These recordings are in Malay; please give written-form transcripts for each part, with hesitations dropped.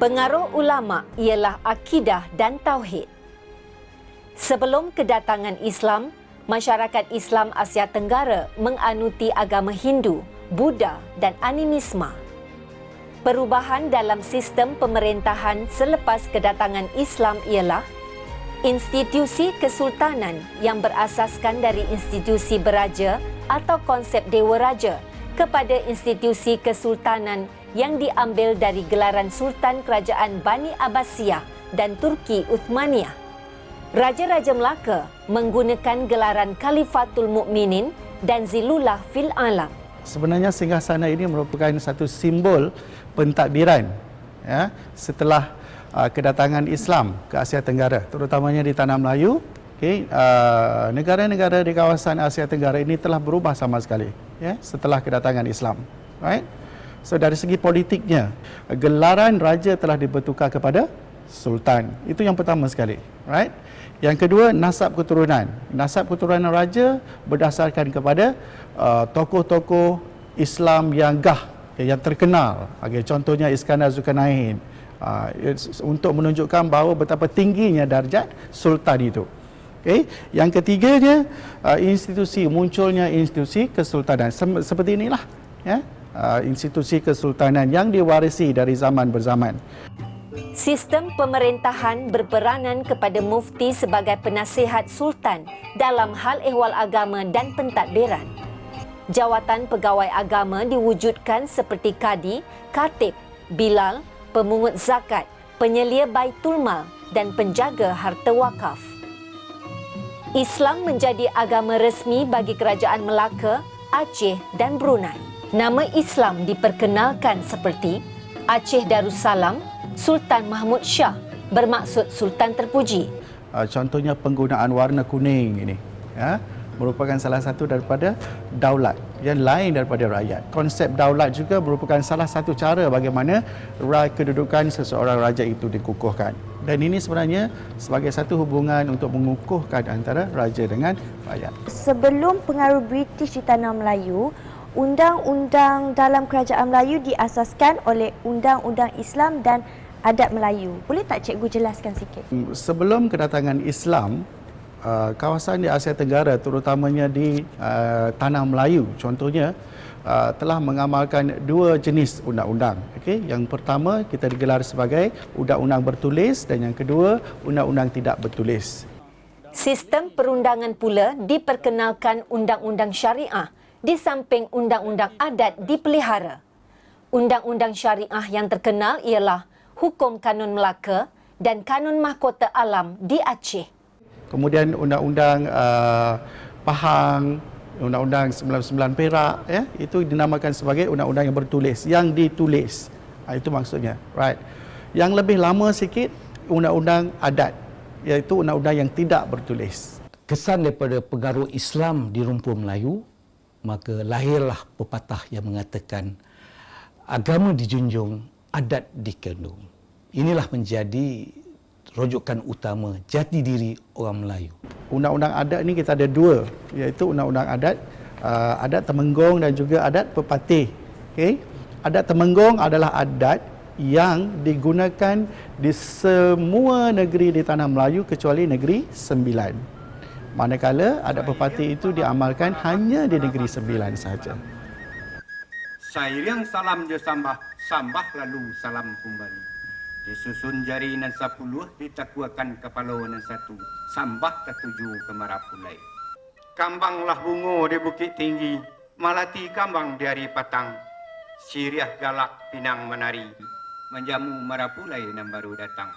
Pengaruh ulama ialah akidah dan tauhid. Sebelum kedatangan Islam, masyarakat Islam Asia Tenggara menganuti agama Hindu, Buddha dan animisma. Perubahan dalam sistem pemerintahan selepas kedatangan Islam ialah institusi kesultanan yang berasaskan dari institusi beraja atau konsep dewa raja kepada institusi kesultanan yang diambil dari gelaran Sultan Kerajaan Bani Abbasiyah dan Turki Uthmaniyah. Raja-Raja Melaka menggunakan gelaran Khalifatul Mukminin dan Zilullah fil Alam. Sebenarnya singgasana ini merupakan satu simbol pentadbiran ya, setelah kedatangan Islam ke Asia Tenggara, terutamanya di Tanah Melayu. Negara-negara di kawasan Asia Tenggara ini telah berubah sama sekali ya, setelah kedatangan Islam. Right? So dari segi politiknya, gelaran raja telah dibertukar kepada sultan. Itu yang pertama sekali. Right? Yang kedua, nasab keturunan. Nasab keturunan raja berdasarkan kepada tokoh-tokoh Islam yang gah, yang terkenal. Contohnya Iskandar Zulkarnain. Untuk menunjukkan bahawa betapa tingginya darjat sultan itu. Yang ketiganya, munculnya institusi kesultanan. Seperti inilah ya, institusi kesultanan yang diwarisi dari zaman berzaman. Sistem pemerintahan berperanan kepada mufti sebagai penasihat sultan dalam hal ehwal agama dan pentadbiran. Jawatan pegawai agama diwujudkan seperti kadi, katib, bilal, pemungut zakat, penyelia baitul mal dan penjaga harta wakaf. Islam menjadi agama resmi bagi kerajaan Melaka, Aceh dan Brunei. Nama Islam diperkenalkan seperti Aceh Darussalam, Sultan Mahmud Shah, bermaksud Sultan Terpuji. Contohnya penggunaan warna kuning ini ya, merupakan salah satu daripada daulat yang lain daripada rakyat. Konsep daulat juga merupakan salah satu cara bagaimana kedudukan seseorang raja itu dikukuhkan. Dan ini sebenarnya sebagai satu hubungan untuk mengukuhkan antara raja dengan rakyat. Sebelum pengaruh British di Tanah Melayu, undang-undang dalam kerajaan Melayu diasaskan oleh undang-undang Islam dan adat Melayu. Boleh tak cikgu jelaskan sikit? Sebelum kedatangan Islam, kawasan di Asia Tenggara, terutamanya di Tanah Melayu, contohnya, telah mengamalkan dua jenis undang-undang. Yang pertama kita digelar sebagai undang-undang bertulis dan yang kedua undang-undang tidak bertulis. Sistem perundangan pula diperkenalkan undang-undang syariah di samping undang-undang adat dipelihara. Undang-undang syariah yang terkenal ialah Hukum Kanun Melaka dan Kanun Mahkota Alam di Aceh. Kemudian undang-undang Pahang, undang-undang 99 Perak ya, itu dinamakan sebagai undang-undang yang bertulis, yang ditulis. Itu maksudnya, right. Yang lebih lama sikit undang-undang adat, iaitu undang-undang yang tidak bertulis. Kesan daripada pengaruh Islam di rumpun Melayu, maka lahirlah pepatah yang mengatakan agama dijunjung, adat dikandung. Inilah menjadi rujukan utama jati diri orang Melayu. Undang-undang adat ni kita ada dua, iaitu undang-undang adat, adat Temenggong dan juga adat Pepatih. Adat Temenggong adalah adat yang digunakan di semua negeri di Tanah Melayu kecuali Negeri Sembilan. Manakala adat Pepatih itu diamalkan hanya di Negeri Sembilan sahaja. Sairing salam je sambah, sambah lalu salam kembali. Disusun jari nan 10, ditakuakan kepala nan 1, sambah ke-7 ke Marapulai. Kambanglah bungo di bukit tinggi, malati kambang dari patang. Siriah galak pinang menari, menjamu Marapulai nan baru datang.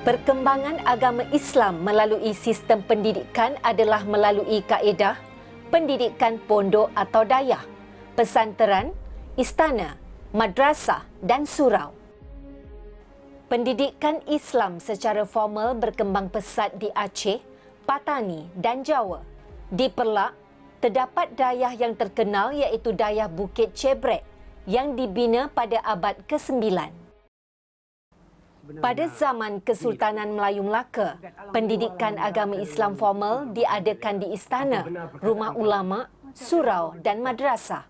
Perkembangan agama Islam melalui sistem pendidikan adalah melalui kaedah pendidikan pondok atau dayah, pesantren, istana, madrasah dan surau. Pendidikan Islam secara formal berkembang pesat di Aceh, Patani dan Jawa. Di Perlak, terdapat dayah yang terkenal iaitu dayah Bukit Cebrek yang dibina pada abad ke-9. Pada zaman Kesultanan Melayu Melaka, pendidikan agama Islam formal diadakan di istana, rumah ulama, surau dan madrasah.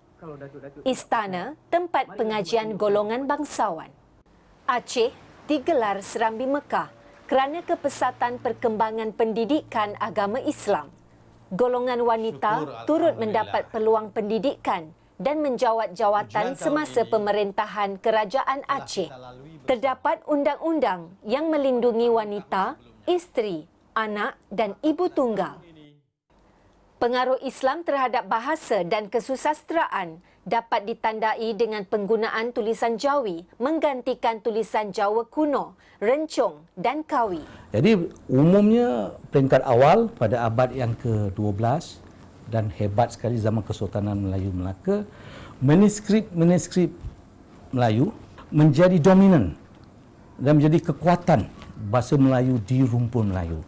Istana, tempat pengajian golongan bangsawan. Aceh digelar Serambi Mekah kerana kepesatan perkembangan pendidikan agama Islam. Golongan wanita turut mendapat peluang pendidikan dan menjawat jawatan semasa pemerintahan Kerajaan Aceh. Terdapat undang-undang yang melindungi wanita, isteri, anak dan ibu tunggal. Pengaruh Islam terhadap bahasa dan kesusasteraan dapat ditandai dengan penggunaan tulisan Jawi menggantikan tulisan Jawa kuno, rencong dan kawi. Jadi umumnya peringkat awal pada abad yang ke-12 dan hebat sekali zaman Kesultanan Melayu Melaka, manuskrip Melayu menjadi dominan dan menjadi kekuatan bahasa Melayu di rumpun Melayu.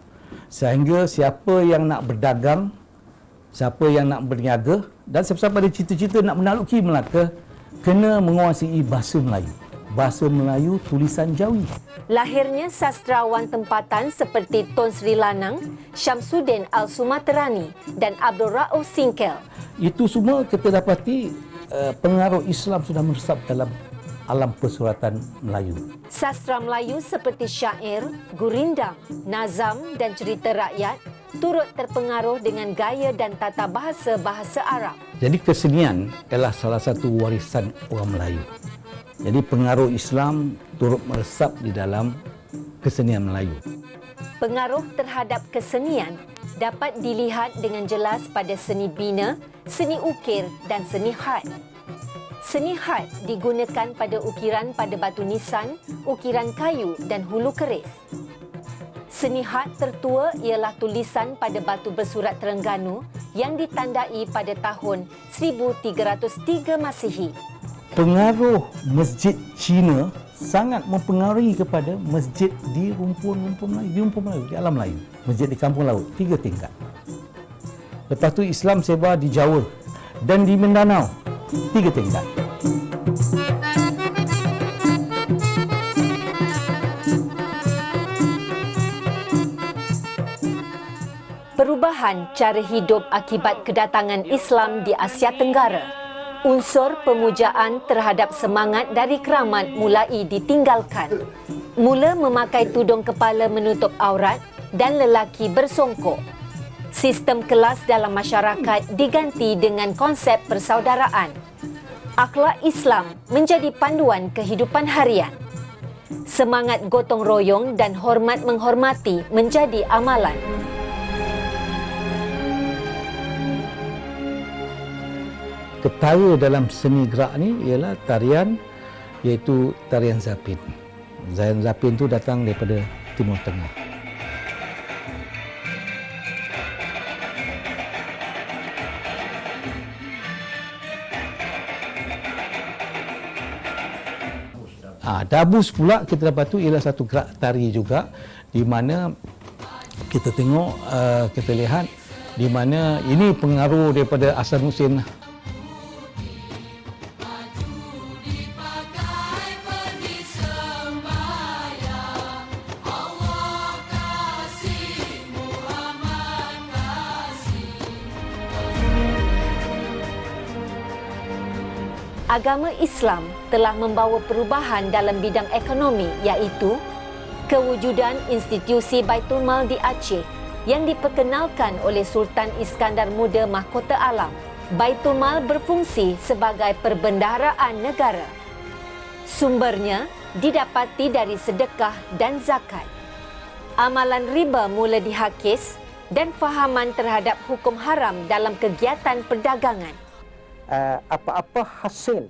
Sehingga siapa yang nak berdagang, siapa yang nak berniaga dan siapa-siapa ada cita-cita nak menaklukki Melaka kena menguasai bahasa Melayu. Bahasa Melayu tulisan Jawi. Lahirnya sastrawan tempatan seperti Tun Sri Lanang, Syamsuddin Al-Sumaterani dan Abdul Rauf Singkel. Itu semua kita dapati pengaruh Islam sudah meresap dalam alam persuratan Melayu. Sastra Melayu seperti syair, gurindam, nazam dan cerita rakyat turut terpengaruh dengan gaya dan tata bahasa Arab. Jadi kesenian adalah salah satu warisan orang Melayu. Jadi pengaruh Islam turut meresap di dalam kesenian Melayu. Pengaruh terhadap kesenian dapat dilihat dengan jelas pada seni bina, seni ukir dan seni khat. Seni khat digunakan pada ukiran pada batu nisan, ukiran kayu dan hulu keris. Seni khat tertua ialah tulisan pada batu bersurat Terengganu yang ditandai pada tahun 1303 Masihi. Pengaruh masjid Cina sangat mempengaruhi kepada masjid di rumpun Melayu, di alam Melayu. Masjid di Kampung Laut, 3 tingkat. Lepas tu Islam sebar di Jawa dan di Mindanao, 3 tingkat. Perubahan cara hidup akibat kedatangan Islam di Asia Tenggara. Unsur pemujaan terhadap semangat dari keramat mulai ditinggalkan. Mula memakai tudung kepala menutup aurat dan lelaki bersongkok. Sistem kelas dalam masyarakat diganti dengan konsep persaudaraan. Akhlak Islam menjadi panduan kehidupan harian. Semangat gotong royong dan hormat menghormati menjadi amalan. Ketara dalam seni gerak ni ialah tarian, iaitu tarian Zapin. Tarian Zapin tu datang daripada Timur Tengah. Dabus pula kita dapat tu ialah satu gerak tari juga, di mana kita tengok, kita lihat di mana ini pengaruh daripada Hasan Hussein. Agama Islam telah membawa perubahan dalam bidang ekonomi iaitu kewujudan institusi Baitul Mal di Aceh yang diperkenalkan oleh Sultan Iskandar Muda Mahkota Alam. Baitul Mal berfungsi sebagai perbendaharaan negara. Sumbernya didapati dari sedekah dan zakat. Amalan riba mula dihakis dan fahaman terhadap hukum haram dalam kegiatan perdagangan. Apa-apa hasil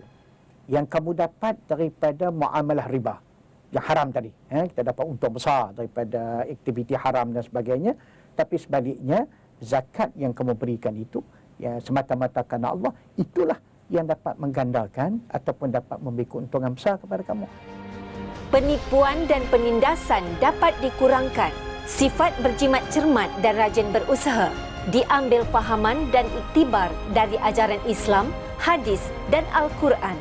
yang kamu dapat daripada muamalah riba yang haram tadi, kita dapat untung besar daripada aktiviti haram dan sebagainya, tapi sebaliknya zakat yang kamu berikan itu ya semata-mata kerana Allah, itulah yang dapat menggandakan ataupun dapat memberi keuntungan besar kepada kamu. Penipuan dan penindasan dapat dikurangkan. Sifat berjimat cermat dan rajin berusaha diambil fahaman dan iktibar dari ajaran Islam, hadis dan Al-Quran.